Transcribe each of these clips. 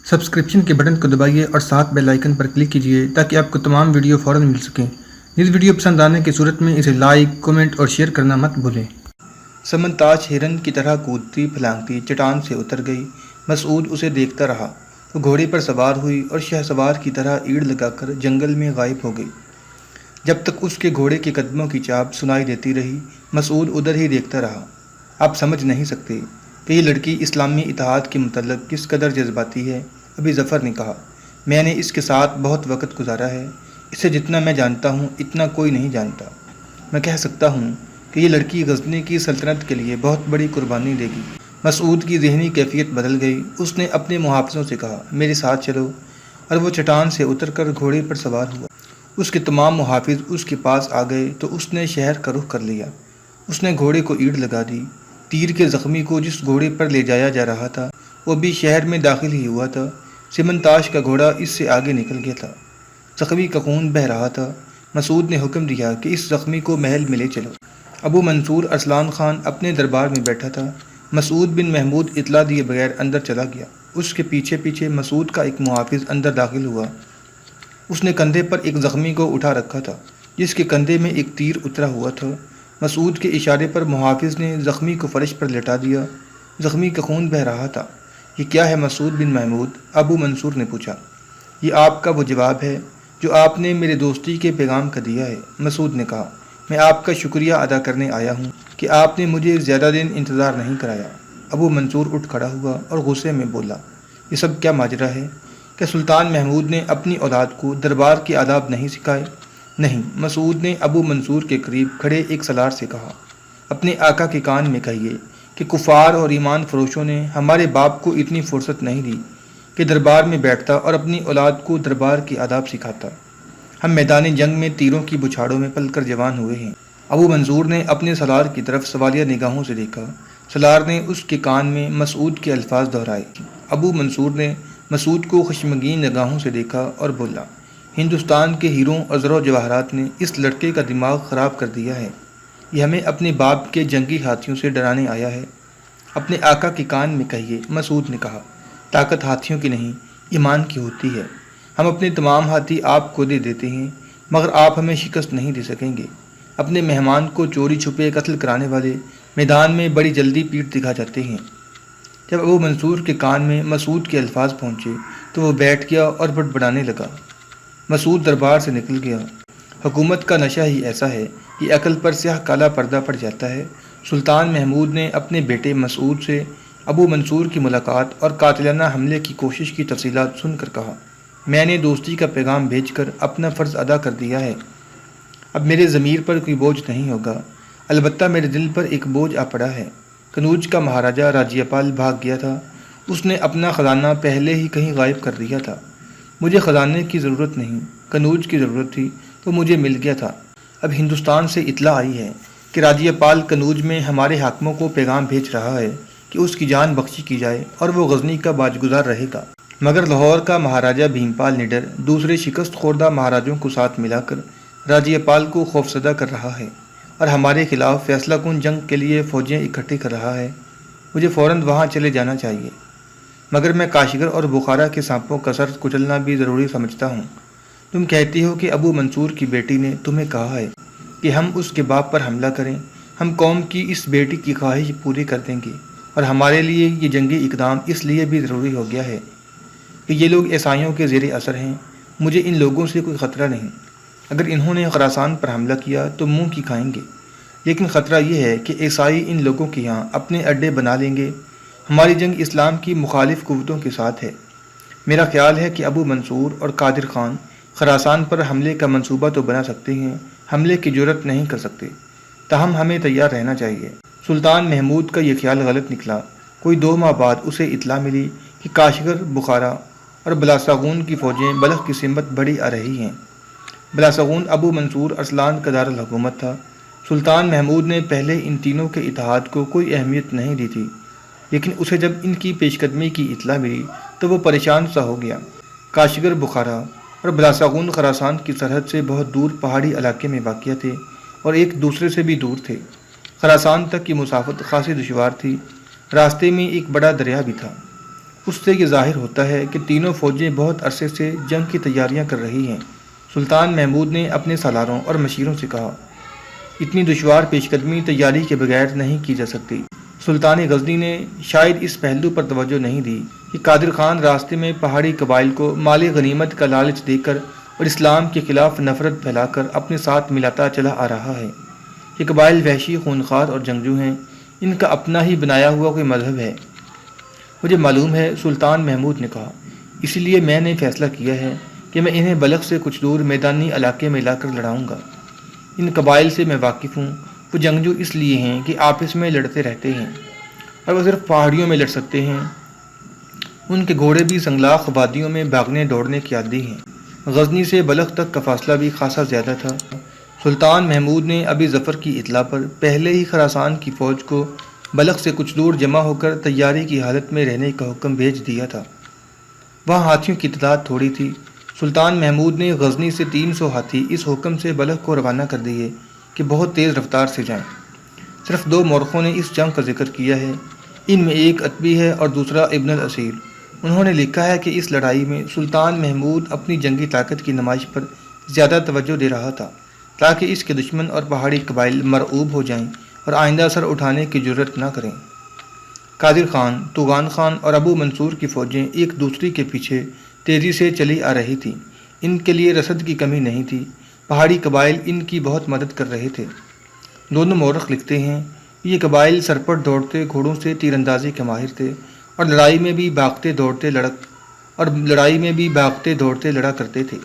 Subscription کے button کو دبائیے اور ساتھ بیل آئیکن پر کلک کیجیے تاکہ آپ کو تمام ویڈیو فوراً مل سکیں۔ اس ویڈیو پسند آنے کی صورت میں اسے لائک، کمنٹ اور شیئر کرنا مت بھولیں۔ سمنتاج ہرن کی طرح کودتی پھلانگتی چٹان سے اتر گئی۔ مسعود اسے دیکھتا رہا۔ وہ گھوڑے پر سوار ہوئی اور شہسوار کی طرح ایڑ لگا کر جنگل میں غائب ہو گئی۔ جب تک اس کے گھوڑے کے قدموں کی چاپ سنائی دیتی رہی، مسعود ادھر ہی دیکھتا رہا۔ آپ سمجھ نہیں سکتے کہ یہ لڑکی اسلامی اتحاد کے متعلق کس قدر جذباتی ہے۔ ابھی ظفر نے کہا، میں نے اس کے ساتھ بہت وقت گزارا ہے۔ اسے جتنا میں جانتا ہوں اتنا کوئی نہیں جانتا۔ میں کہہ سکتا ہوں کہ یہ لڑکی غزنی کی سلطنت کے لیے بہت بڑی قربانی دے گی۔ مسعود کی ذہنی کیفیت بدل گئی۔ اس نے اپنے محافظوں سے کہا، میرے ساتھ چلو، اور وہ چٹان سے اتر کر گھوڑے پر سوار ہوا۔ اس کے تمام محافظ اس کے پاس آ گئے تو اس نے شہر کا رخ کر لیا۔ اس نے گھوڑے کو ایڑ لگا دی۔ تیر کے زخمی کو جس گھوڑے پر لے جایا جا رہا تھا وہ بھی شہر میں داخل ہی ہوا تھا۔ سمنتاج کا گھوڑا اس سے آگے نکل گیا تھا۔ زخمی کا خون بہہ رہا تھا۔ مسعود نے حکم دیا کہ اس زخمی کو محل میں لے چلو۔ ابو منصور ارسلان خان اپنے دربار میں بیٹھا تھا۔ مسعود بن محمود اطلاع دیے بغیر اندر چلا گیا۔ اس کے پیچھے پیچھے مسعود کا ایک محافظ اندر داخل ہوا۔ اس نے کندھے پر ایک زخمی کو اٹھا رکھا تھا جس کے کندھے میں ایک تیر اترا ہوا تھا۔ مسعود کے اشارے پر محافظ نے زخمی کو فرش پر لٹا دیا۔ زخمی کا خون بہہ رہا تھا۔ یہ کیا ہے مسعود بن محمود؟ ابو منصور نے پوچھا۔ یہ آپ کا وہ جواب ہے جو آپ نے میرے دوستی کے پیغام کا دیا ہے، مسعود نے کہا۔ میں آپ کا شکریہ ادا کرنے آیا ہوں کہ آپ نے مجھے زیادہ دن انتظار نہیں کرایا۔ ابو منصور اٹھ کھڑا ہوا اور غصے میں بولا، یہ سب کیا ماجرا ہے؟ کیا سلطان محمود نے اپنی اولاد کو دربار کے آداب نہیں سکھائے؟ نہیں، مسعود نے ابو منصور کے قریب کھڑے ایک سالار سے کہا، اپنے آقا کے کان میں کہیے کہ کفار اور ایمان فروشوں نے ہمارے باپ کو اتنی فرصت نہیں دی کہ دربار میں بیٹھتا اور اپنی اولاد کو دربار کے آداب سکھاتا۔ ہم میدان جنگ میں تیروں کی بچھاڑوں میں پل کر جوان ہوئے ہیں۔ ابو منصور نے اپنے سالار کی طرف سوالیہ نگاہوں سے دیکھا۔ سالار نے اس کے کان میں مسعود کے الفاظ دہرائے۔ ابو منصور نے مسعود کو خشمگین نگاہوں سے دیکھا اور بولا، ہندوستان کے ہیروں اور زر و جواہرات نے اس لڑکے کا دماغ خراب کر دیا ہے۔ یہ ہمیں اپنے باپ کے جنگی ہاتھیوں سے ڈرانے آیا ہے۔ اپنے آقا کے کان میں کہیے، مسعود نے کہا، طاقت ہاتھیوں کی نہیں، ایمان کی ہوتی ہے۔ ہم اپنے تمام ہاتھی آپ کو دے دیتے ہیں مگر آپ ہمیں شکست نہیں دے سکیں گے۔ اپنے مہمان کو چوری چھپے قتل کرانے والے میدان میں بڑی جلدی پیٹھ دکھا جاتے ہیں۔ جب ابو منصور کے کان میں مسعود کے الفاظ پہنچے تو وہ بیٹھ گیا اور بڑبڑانے لگا۔ مسعود دربار سے نکل گیا۔ حکومت کا نشہ ہی ایسا ہے کہ عقل پر سیاہ کالا پردہ پڑ جاتا ہے۔ سلطان محمود نے اپنے بیٹے مسعود سے ابو منصور کی ملاقات اور قاتلانہ حملے کی کوشش کی تفصیلات سن کر کہا، میں نے دوستی کا پیغام بھیج کر اپنا فرض ادا کر دیا ہے۔ اب میرے ضمیر پر کوئی بوجھ نہیں ہوگا، البتہ میرے دل پر ایک بوجھ آ پڑا ہے۔ کنوج کا مہاراجہ راجیہ پال بھاگ گیا تھا۔ اس نے اپنا خزانہ پہلے ہی کہیں غائب کر دیا تھا۔ مجھے خزانے کی ضرورت نہیں، کنوج کی ضرورت تھی تو مجھے مل گیا تھا۔ اب ہندوستان سے اطلاع آئی ہے کہ راجیہ پال کنوج میں ہمارے حاکموں کو پیغام بھیج رہا ہے کہ اس کی جان بخشی کی جائے اور وہ غزنی کا باجگزار رہے گا۔ مگر لاہور کا مہاراجہ بھیم پال نڈر دوسرے شکست خوردہ مہاراجوں کو ساتھ ملا کر راجیہ پال کو خوفزدہ کر رہا ہے اور ہمارے خلاف فیصلہ کن جنگ کے لیے فوجیں اکٹھے کر رہا ہے۔ مجھے فوراً وہاں چلے جانا چاہیے، مگر میں کاشغر اور بخارا کے سانپوں کا سر کچلنا بھی ضروری سمجھتا ہوں۔ تم کہتی ہو کہ ابو منصور کی بیٹی نے تمہیں کہا ہے کہ ہم اس کے باپ پر حملہ کریں۔ ہم قوم کی اس بیٹی کی خواہش پوری کر دیں گے اور ہمارے لیے یہ جنگی اقدام اس لیے بھی ضروری ہو گیا ہے کہ یہ لوگ عیسائیوں کے زیر اثر ہیں۔ مجھے ان لوگوں سے کوئی خطرہ نہیں۔ اگر انہوں نے خراسان پر حملہ کیا تو منہ کی کھائیں گے، لیکن خطرہ یہ ہے کہ عیسائی ان لوگوں کے یہاں اپنے اڈے بنا لیں گے۔ ہماری جنگ اسلام کی مخالف قوتوں کے ساتھ ہے۔ میرا خیال ہے کہ ابو منصور اور قادر خان خراسان پر حملے کا منصوبہ تو بنا سکتے ہیں، حملے کی جرأت نہیں کر سکتے، تاہم ہمیں تیار رہنا چاہیے۔ سلطان محمود کا یہ خیال غلط نکلا۔ کوئی 2 ماہ بعد اسے اطلاع ملی کہ کاشغر، بخارا اور بلاساغون کی فوجیں بلخ کی سمت بڑھی آ رہی ہیں۔ بلاساغون ابو منصور ارسلان کا دارالحکومت تھا۔ سلطان محمود نے پہلے ان تینوں کے اتحاد کو کوئی اہمیت نہیں دی تھی، لیکن اسے جب ان کی پیش قدمی کی اطلاع ملی تو وہ پریشان سا ہو گیا۔ کاشغر، بخارا اور بلاساغون خراسان کی سرحد سے بہت دور پہاڑی علاقے میں واقع تھے اور ایک دوسرے سے بھی دور تھے۔ خراسان تک کی مسافت خاصی دشوار تھی۔ راستے میں ایک بڑا دریا بھی تھا۔ اس سے یہ ظاہر ہوتا ہے کہ تینوں فوجیں بہت عرصے سے جنگ کی تیاریاں کر رہی ہیں۔ سلطان محمود نے اپنے سالاروں اور مشیروں سے کہا، اتنی دشوار پیش قدمی تیاری کے بغیر نہیں کی جا سکتی۔ سلطان غزنی نے شاید اس پہلو پر توجہ نہیں دی کہ قادر خان راستے میں پہاڑی قبائل کو مال غنیمت کا لالچ دے کر اور اسلام کے خلاف نفرت پھیلا کر اپنے ساتھ ملاتا چلا آ رہا ہے۔ یہ قبائل وحشی، خونخوار اور جنگجو ہیں، ان کا اپنا ہی بنایا ہوا کوئی مذہب ہے۔ مجھے معلوم ہے، سلطان محمود نے کہا، اسی لیے میں نے فیصلہ کیا ہے کہ میں انہیں بلخ سے کچھ دور میدانی علاقے میں لا کر لڑاؤں گا۔ ان قبائل سے میں واقف ہوں، وہ جنگجو اس لیے ہیں کہ آپس میں لڑتے رہتے ہیں اور وہ صرف پہاڑیوں میں لڑ سکتے ہیں۔ ان کے گھوڑے بھی سنگلاخ وادیوں میں بھاگنے دوڑنے کے عادی ہیں۔ غزنی سے بلخ تک کا فاصلہ بھی خاصا زیادہ تھا۔ سلطان محمود نے ابھی ظفر کی اطلاع پر پہلے ہی خراسان کی فوج کو بلخ سے کچھ دور جمع ہو کر تیاری کی حالت میں رہنے کا حکم بھیج دیا تھا۔ وہاں ہاتھیوں کی تعداد تھوڑی تھی۔ سلطان محمود نے غزنی سے 300 ہاتھی اس حکم سے بلخ کو روانہ کر دیے کہ بہت تیز رفتار سے جائیں۔ صرف 2 مورخوں نے اس جنگ کا ذکر کیا ہے، ان میں ایک عتبی ہے اور دوسرا ابن الاصیل۔ انہوں نے لکھا ہے کہ اس لڑائی میں سلطان محمود اپنی جنگی طاقت کی نمائش پر زیادہ توجہ دے رہا تھا تاکہ اس کے دشمن اور پہاڑی قبائل مرعوب ہو جائیں اور آئندہ سر اٹھانے کی جرت نہ کریں۔ قادر خان، توغان خان اور ابو منصور کی فوجیں ایک دوسری کے پیچھے تیزی سے چلی آ رہی تھیں۔ ان کے لیے رسد کی کمی نہیں تھی، پہاڑی قبائل ان کی بہت مدد کر رہے تھے۔ دونوں مورخ لکھتے ہیں، یہ قبائل سرپٹ دوڑتے گھوڑوں سے تیر اندازی کے ماہر تھے اور لڑائی میں بھی بھاگتے دوڑتے لڑا کرتے تھے۔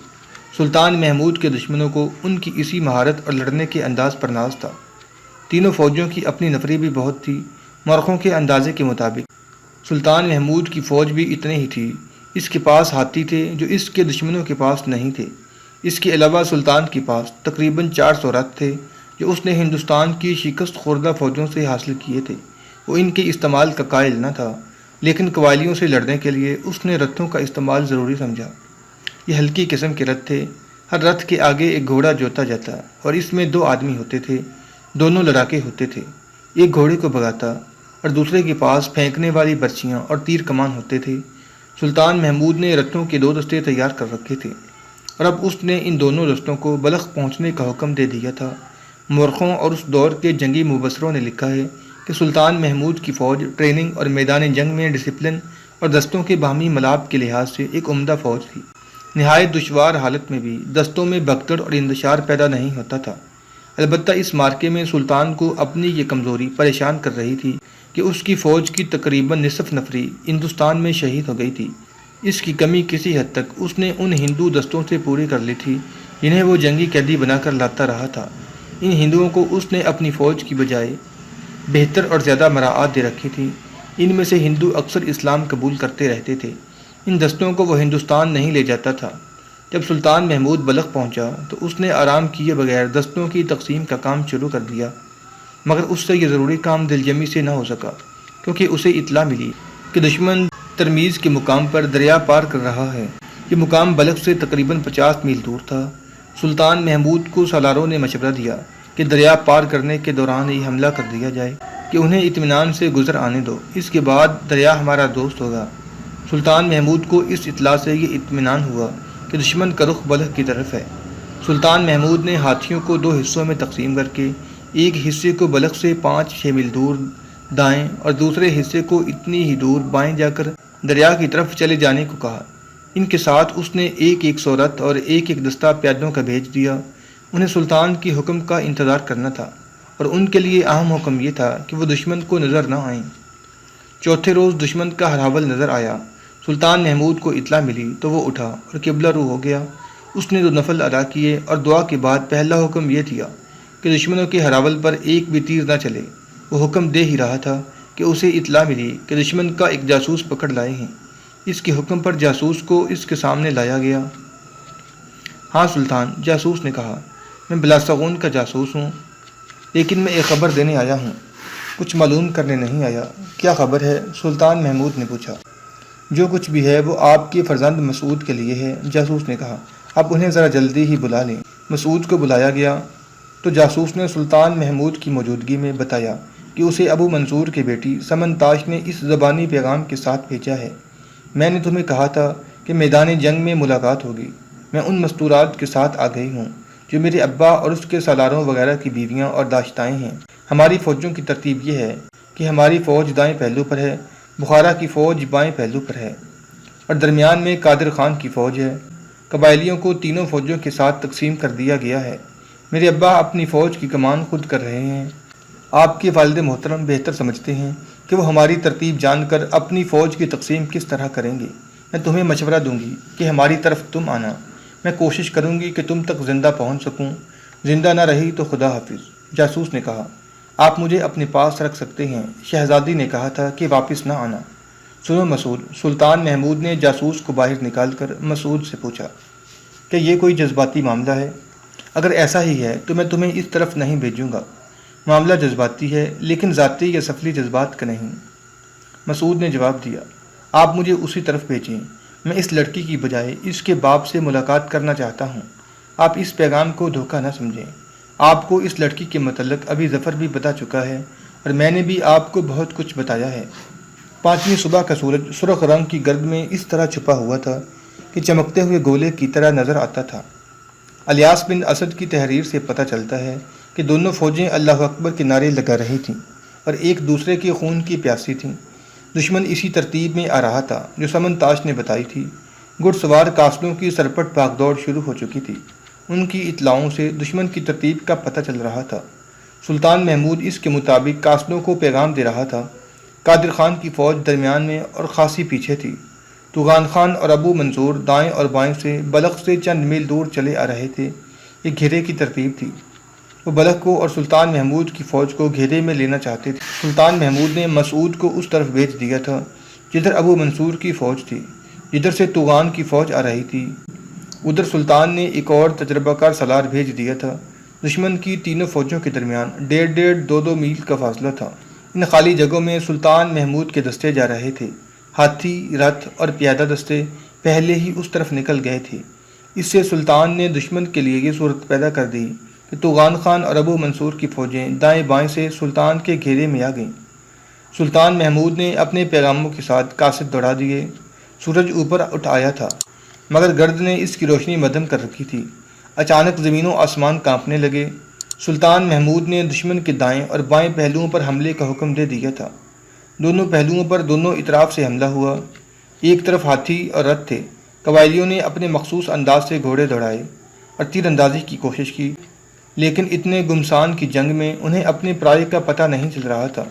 سلطان محمود کے دشمنوں کو ان کی اسی مہارت اور لڑنے کے انداز پر ناز تھا۔ تینوں فوجوں کی اپنی نفری بھی بہت تھی۔ مورخوں کے اندازے کے مطابق سلطان محمود کی فوج بھی اتنے ہی تھی۔ اس کے پاس ہاتھی تھے جو اس کے دشمنوں کے پاس نہیں تھے۔ اس کے علاوہ سلطان کے پاس تقریباً 400 رتھ تھے جو اس نے ہندوستان کی شکست خوردہ فوجوں سے حاصل کیے تھے۔ وہ ان کے استعمال کا قائل نہ تھا، لیکن قبائلیوں سے لڑنے کے لیے اس نے رتھوں کا استعمال ضروری سمجھا۔ یہ ہلکی قسم کے رتھ تھے، ہر رتھ کے آگے ایک گھوڑا جوتا جاتا اور اس میں 2 آدمی ہوتے تھے، دونوں لڑاکے ہوتے تھے۔ ایک گھوڑے کو بھگاتا اور دوسرے کے پاس پھینکنے والی برچیاں اور تیر کمان ہوتے تھے۔ سلطان محمود نے رتھوں کے 2 دستے تیار کر رکھے تھے اور اب اس نے ان دونوں دستوں کو بلخ پہنچنے کا حکم دے دیا تھا۔ مورخوں اور اس دور کے جنگی مبصروں نے لکھا ہے کہ سلطان محمود کی فوج ٹریننگ اور میدان جنگ میں ڈسپلن اور دستوں کے باہمی ملاپ کے لحاظ سے ایک عمدہ فوج تھی۔ نہایت دشوار حالت میں بھی دستوں میں بھگدڑ اور انتشار پیدا نہیں ہوتا تھا۔ البتہ اس مارکے میں سلطان کو اپنی یہ کمزوری پریشان کر رہی تھی کہ اس کی فوج کی تقریباً نصف نفری ہندوستان میں شہید ہو گئی تھی۔ اس کی کمی کسی حد تک اس نے ان ہندو دستوں سے پوری کر لی تھی جنہیں وہ جنگی قیدی بنا کر لاتا رہا تھا۔ ان ہندوؤں کو اس نے اپنی فوج کی بجائے بہتر اور زیادہ مراعات دے رکھی تھی۔ ان میں سے ہندو اکثر اسلام قبول کرتے رہتے تھے۔ ان دستوں کو وہ ہندوستان نہیں لے جاتا تھا۔ جب سلطان محمود بلخ پہنچا تو اس نے آرام کیے بغیر دستوں کی تقسیم کا کام شروع کر دیا، مگر اس سے یہ ضروری کام دلجمی سے نہ ہو سکا، کیونکہ اسے اطلاع ملی کہ دشمن ترمیز کے مقام پر دریا پار کر رہا ہے۔ یہ مقام بلخ سے تقریباً 50 میل دور تھا۔ سلطان محمود کو سالاروں نے مشورہ دیا کہ دریا پار کرنے کے دوران ہی حملہ کر دیا جائے، کہ انہیں اطمینان سے گزر آنے دو، اس کے بعد دریا ہمارا دوست ہوگا۔ سلطان محمود کو اس اطلاع سے یہ اطمینان ہوا کہ دشمن کا رخ بلخ کی طرف ہے۔ سلطان محمود نے ہاتھیوں کو 2 حصوں میں تقسیم کر کے ایک حصے کو بلخ سے 5-6 میل دور دائیں اور دوسرے حصے کو اتنی ہی دور بائیں جا کر دریا کی طرف چلے جانے کو کہا۔ ان کے ساتھ اس نے 100 رتھ اور ایک دستہ پیادوں کا بھیج دیا۔ انہیں سلطان کی حکم کا انتظار کرنا تھا اور ان کے لیے اہم حکم یہ تھا کہ وہ دشمن کو نظر نہ آئیں۔ چوتھے روز دشمن کا ہراول نظر آیا۔ سلطان محمود کو اطلاع ملی تو وہ اٹھا اور قبلہ رو ہو گیا۔ اس نے 2 نفل ادا کیے اور دعا کے بعد پہلا حکم یہ دیا کہ دشمنوں کے ہراول پر ایک بھی تیر نہ چلے۔ وہ حکم دے ہی رہا تھا کہ اسے اطلاع ملی کہ دشمن کا ایک جاسوس پکڑ لائے ہیں۔ اس کے حکم پر جاسوس کو اس کے سامنے لایا گیا۔ ہاں سلطان، جاسوس نے کہا، میں بلاسغون کا جاسوس ہوں، لیکن میں ایک خبر دینے آیا ہوں، کچھ معلوم کرنے نہیں آیا۔ کیا خبر ہے؟ سلطان محمود نے پوچھا۔ جو کچھ بھی ہے وہ آپ کے فرزند مسعود کے لیے ہے، جاسوس نے کہا۔ آپ انہیں ذرا جلدی ہی بلا لیں۔ مسعود کو بلایا گیا تو جاسوس نے سلطان محمود کی موجودگی میں بتایا کہ اسے ابو منصور کی بیٹی سمن تاش نے اس زبانی پیغام کے ساتھ بھیجا ہے میں نے تمہیں کہا تھا کہ میدان جنگ میں ملاقات ہوگی۔ میں ان مستورات کے ساتھ آ گئی ہوں جو میرے ابا اور اس کے سالاروں وغیرہ کی بیویاں اور داشتائیں ہیں۔ ہماری فوجوں کی ترتیب یہ ہے کہ ہماری فوج دائیں پہلو پر ہے، بخارا کی فوج بائیں پہلو پر ہے اور درمیان میں قادر خان کی فوج ہے۔ قبائلیوں کو تینوں فوجوں کے ساتھ تقسیم کر دیا گیا ہے۔ میرے ابا اپنی فوج کی کمان خود کر رہے ہیں۔ آپ کے والد محترم بہتر سمجھتے ہیں کہ وہ ہماری ترتیب جان کر اپنی فوج کی تقسیم کس طرح کریں گے۔ میں تمہیں مشورہ دوں گی کہ ہماری طرف تم آنا۔ میں کوشش کروں گی کہ تم تک زندہ پہنچ سکوں۔ زندہ نہ رہی تو خدا حافظ۔ جاسوس نے کہا، آپ مجھے اپنے پاس رکھ سکتے ہیں۔ شہزادی نے کہا تھا کہ واپس نہ آنا۔ سنو مسعود، سلطان محمود نے جاسوس کو باہر نکال کر مسعود سے پوچھا کہ یہ کوئی جذباتی معاملہ ہے؟ اگر ایسا ہی ہے تو میں تمہیں اس طرف نہیں بھیجوں گا۔ معاملہ جذباتی ہے لیکن ذاتی یا سفلی جذبات کا نہیں۔ مسعود نے جواب دیا، آپ مجھے اسی طرف بھیجیں۔ میں اس لڑکی کی بجائے اس کے باپ سے ملاقات کرنا چاہتا ہوں۔ آپ اس پیغام کو دھوکہ نہ سمجھیں۔ آپ کو اس لڑکی کے متعلق ابھی ظفر بھی بتا چکا ہے اور میں نے بھی آپ کو بہت کچھ بتایا ہے۔ 5ویں صبح کا سورج سرخ رنگ کی گرد میں اس طرح چھپا ہوا تھا کہ چمکتے ہوئے گولے کی طرح نظر آتا تھا۔ الیاس بن اسد کی تحریر سے پتہ چلتا ہے کہ دونوں فوجیں اللہ اکبر کے نعرے لگا رہی تھیں اور ایک دوسرے کے خون کی پیاسی تھیں۔ دشمن اسی ترتیب میں آ رہا تھا جو سمن تاش نے بتائی تھی۔ گھڑ سوار قافلوں کی سرپٹ بھاگ دوڑ شروع ہو چکی تھی۔ ان کی اطلاعوں سے دشمن کی ترتیب کا پتہ چل رہا تھا۔ سلطان محمود اس کے مطابق قافلوں کو پیغام دے رہا تھا۔ قادر خان کی فوج درمیان میں اور خاصی پیچھے تھی۔ توغان خان اور ابو منصور دائیں اور بائیں سے بلخ سے چند میل دور چلے آ رہے تھے۔ یہ گھیرے کی ترتیب تھی۔ وہ بلخ کو اور سلطان محمود کی فوج کو گھیرے میں لینا چاہتے تھے۔ سلطان محمود نے مسعود کو اس طرف بھیج دیا تھا جدھر ابو منصور کی فوج تھی۔ جدھر سے توغان کی فوج آ رہی تھی ادھر سلطان نے ایک اور تجربہ کار سالار بھیج دیا تھا۔ دشمن کی تینوں فوجوں کے درمیان 1.5-2 میل کا فاصلہ تھا۔ ان خالی جگہوں میں سلطان محمود کے دستے جا رہے تھے۔ ہاتھی، رتھ اور پیادہ دستے پہلے ہی اس طرف نکل گئے تھے۔ اس سے سلطان نے دشمن کے لیے یہ صورت پیدا کر دی کہ توغان خان اور ابو منصور کی فوجیں دائیں بائیں سے سلطان کے گھیرے میں آ گئیں۔ سلطان محمود نے اپنے پیغاموں کے ساتھ قاصد دوڑا دیے۔ سورج اوپر اٹھ آیا تھا مگر گرد نے اس کی روشنی مدھم کر رکھی تھی۔ اچانک زمین و آسمان کانپنے لگے۔ سلطان محمود نے دشمن کے دائیں اور بائیں پہلوؤں پر حملے کا حکم دے دیا تھا۔ دونوں پہلوؤں پر دونوں اطراف سے حملہ ہوا۔ ایک طرف ہاتھی اور رتھ تھے۔ قبائلیوں نے اپنے مخصوص انداز سے گھوڑے دوڑائے اور تیر اندازی کی کوشش کی، لیکن اتنے گمسان کی جنگ میں انہیں اپنے پرائے کا پتہ نہیں چل رہا تھا۔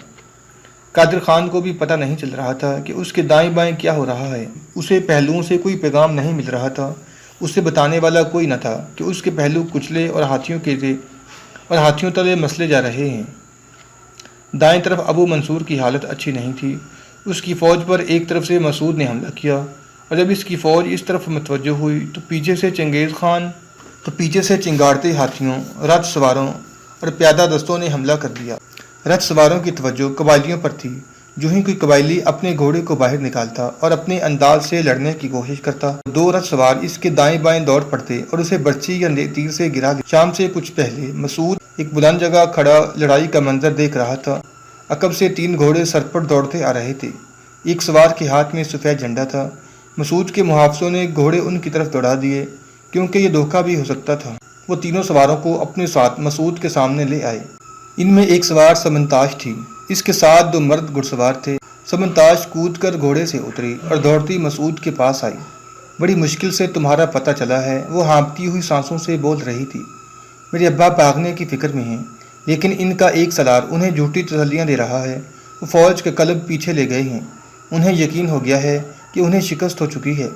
قادر خان کو بھی پتہ نہیں چل رہا تھا کہ اس کے دائیں بائیں کیا ہو رہا ہے۔ اسے پہلوؤں سے کوئی پیغام نہیں مل رہا تھا۔ اسے بتانے والا کوئی نہ تھا کہ اس کے پہلو کچلے اور ہاتھیوں تلے مسلے جا رہے ہیں۔ دائیں طرف ابو منصور کی حالت اچھی نہیں تھی۔ اس کی فوج پر ایک طرف سے مسعود نے حملہ کیا اور جب اس کی فوج اس طرف متوجہ ہوئی تو پیچھے سے چنگاڑتے ہاتھیوں، رتھ سواروں اور پیادہ دستوں نے حملہ کر دیا۔ رتھ سواروں کی توجہ قبائلیوں پر تھی۔ جو ہی کوئی قبائلی اپنے گھوڑے کو باہر نکالتا اور اپنے انداز سے لڑنے کی کوشش کرتا، 2 رتھ سوار اس کے دائیں بائیں دوڑ پڑتے اور اسے برچھی یا تیر سے گرا دیتے۔ شام سے کچھ پہلے مسعود ایک بلند جگہ کھڑا لڑائی کا منظر دیکھ رہا تھا۔ عقب سے 3 گھوڑے سرپٹ دوڑتے آ رہے تھے۔ ایک سوار کے ہاتھ میں سفید جھنڈا تھا۔ مسعود کے محافظوں نے گھوڑے ان کی طرف دوڑا دیے کیونکہ یہ دھوکہ بھی ہو سکتا تھا۔ وہ تینوں سواروں کو اپنے ساتھ مسعود کے سامنے لے آئے۔ ان میں ایک سوار سمنتاش تھی۔ اس کے ساتھ 2 مرد گھڑ سوار تھے۔ سمنتاش کود کر گھوڑے سے اتری اور دوڑتی مسعود کے پاس آئی۔ بڑی مشکل سے تمہارا پتہ چلا ہے، وہ ہانپتی ہوئی سانسوں سے بول رہی تھی۔ میرے ابا بھاگنے کی فکر میں ہیں، لیکن ان کا ایک سالار انہیں جھوٹی تسلیاں دے رہا ہے۔ وہ فوج کا قلب پیچھے لے گئے ہیں۔ انہیں یقین ہو گیا ہے کہ انہیں شکست ہو چکی ہے۔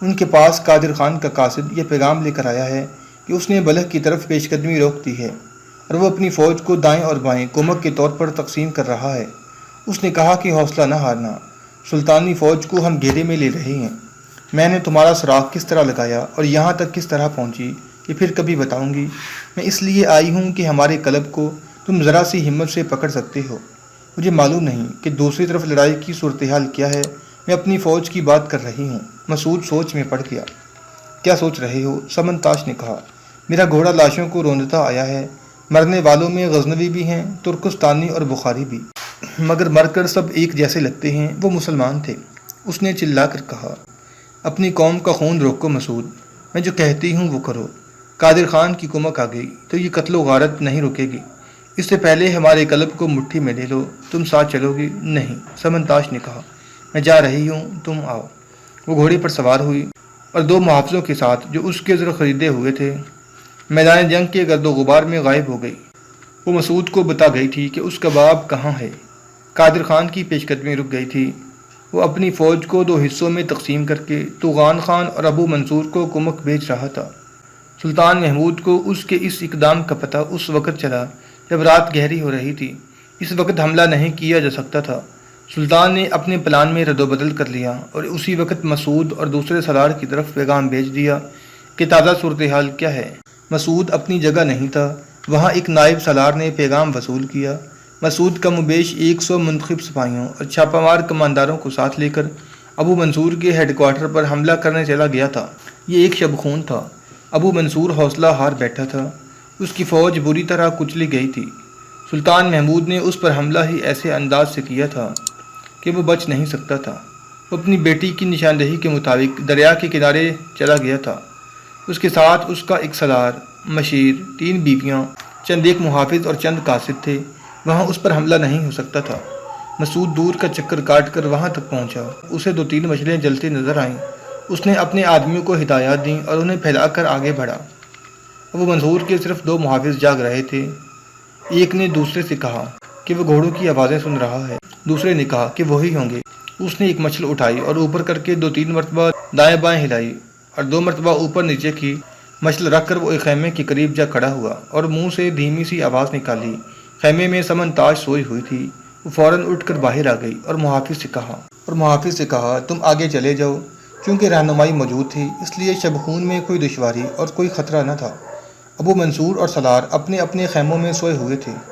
ان کے پاس قادر خان کا قاصد یہ پیغام لے کر آیا ہے کہ اس نے بلخ کی طرف پیش قدمی روک دی ہے اور وہ اپنی فوج کو دائیں اور بائیں کمک کے طور پر تقسیم کر رہا ہے۔ اس نے کہا کہ حوصلہ نہ ہارنا، سلطانی فوج کو ہم گھیرے میں لے رہے ہیں۔ میں نے تمہارا سراغ کس طرح لگایا اور یہاں تک کس طرح پہنچی یہ پھر کبھی بتاؤں گی۔ میں اس لیے آئی ہوں کہ ہمارے قلب کو تم ذرا سی ہمت سے پکڑ سکتے ہو۔ مجھے معلوم نہیں کہ دوسری طرف لڑائی کی صورتحال کیا ہے۔ میں اپنی فوج کی بات کر رہی ہوں۔ مسعود سوچ میں پڑ گیا۔ کیا سوچ رہے ہو؟ سمنتاش نے کہا۔ میرا گھوڑا لاشوں کو روندتا آیا ہے۔ مرنے والوں میں غزنوی بھی ہیں، ترکستانی اور بخاری بھی، مگر مر کر سب ایک جیسے لگتے ہیں۔ وہ مسلمان تھے۔ اس نے چلا کر کہا، اپنی قوم کا خون روکو مسعود، میں جو کہتی ہوں وہ کرو۔ قادر خان کی کمک آ گئی تو یہ قتل و غارت نہیں رکے گی۔ اس سے پہلے ہمارے قلب کو مٹھی میں لے لو۔ تم ساتھ چلو گی؟ نہیں، سمن تاج نے کہا، میں جا رہی ہوں، تم آؤ۔ وہ گھوڑے پر سوار ہوئی اور 2 محافظوں کے ساتھ جو اس کے زر خریدے ہوئے تھے میدان جنگ کے گرد و غبار میں غائب ہو گئی۔ وہ مسعود کو بتا گئی تھی کہ اس کا باپ کہاں ہے۔ قادر خان کی پیش قدمی رک گئی تھی۔ وہ اپنی فوج کو 2 حصوں میں تقسیم کر کے طوغان خان اور ابو منصور کو کمک بھیج رہا تھا۔ سلطان محمود کو اس کے اس اقدام کا پتہ اس وقت چلا جب رات گہری ہو رہی تھی۔ اس وقت حملہ نہیں کیا جا سکتا تھا۔ سلطان نے اپنے پلان میں رد و بدل کر لیا اور اسی وقت مسعود اور دوسرے سالار کی طرف پیغام بھیج دیا کہ تازہ صورتحال کیا ہے۔ مسعود اپنی جگہ نہیں تھا۔ وہاں ایک نائب سالار نے پیغام وصول کیا۔ مسعود کم و بیش 100 منتخب سپاہیوں اور چھاپہ مار کمانداروں کو ساتھ لے کر ابو منصور کے ہیڈ کوارٹر پر حملہ کرنے چلا گیا تھا۔ یہ ایک شب خون تھا۔ ابو منصور حوصلہ ہار بیٹھا تھا۔ اس کی فوج بری طرح کچلی گئی تھی۔ سلطان محمود نے اس پر حملہ ہی ایسے انداز سے کیا تھا کہ وہ بچ نہیں سکتا تھا۔ وہ اپنی بیٹی کی نشاندہی کے مطابق دریا کے کنارے چلا گیا تھا۔ اس کے ساتھ اس کا ایک سالار، مشیر، 3 بیویاں، چند ایک محافظ اور چند قاصد تھے۔ وہاں اس پر حملہ نہیں ہو سکتا تھا۔ مسعود دور کا چکر کاٹ کر وہاں تک پہنچا۔ اسے 2-3 مچھلیاں جلتی نظر آئیں۔ اس نے اپنے آدمیوں کو ہدایات دیں اور انہیں پھیلا کر آگے بڑھا۔ ابو منصور کے صرف 2 محافظ جاگ رہے تھے۔ ایک نے دوسرے سے کہا کہ وہ گھوڑوں کی آوازیں سن رہا ہے۔ دوسرے نے کہا کہ وہی ہوں گے۔ اس نے ایک مچھل اٹھائی اور اوپر کر کے 2-3 مرتبہ دائیں بائیں ہلائی اور 2 مرتبہ اوپر نیچے کی۔ مچھل رکھ کر وہ ایک خیمے کے قریب جا کھڑا ہوا اور منہ سے دھیمی سی آواز نکالی۔ خیمے میں سمن تاج سوئی ہوئی تھی۔ وہ فوراً اٹھ کر باہر آ گئی اور محافظ سے کہا تم آگے چلے جاؤ۔ چونکہ رہنمائی موجود تھی اس لیے شب خون میں کوئی دشواری اور کوئی خطرہ نہ تھا۔ ابو منصور اور سالار اپنے اپنے خیموں میں سوئے ہوئے تھے۔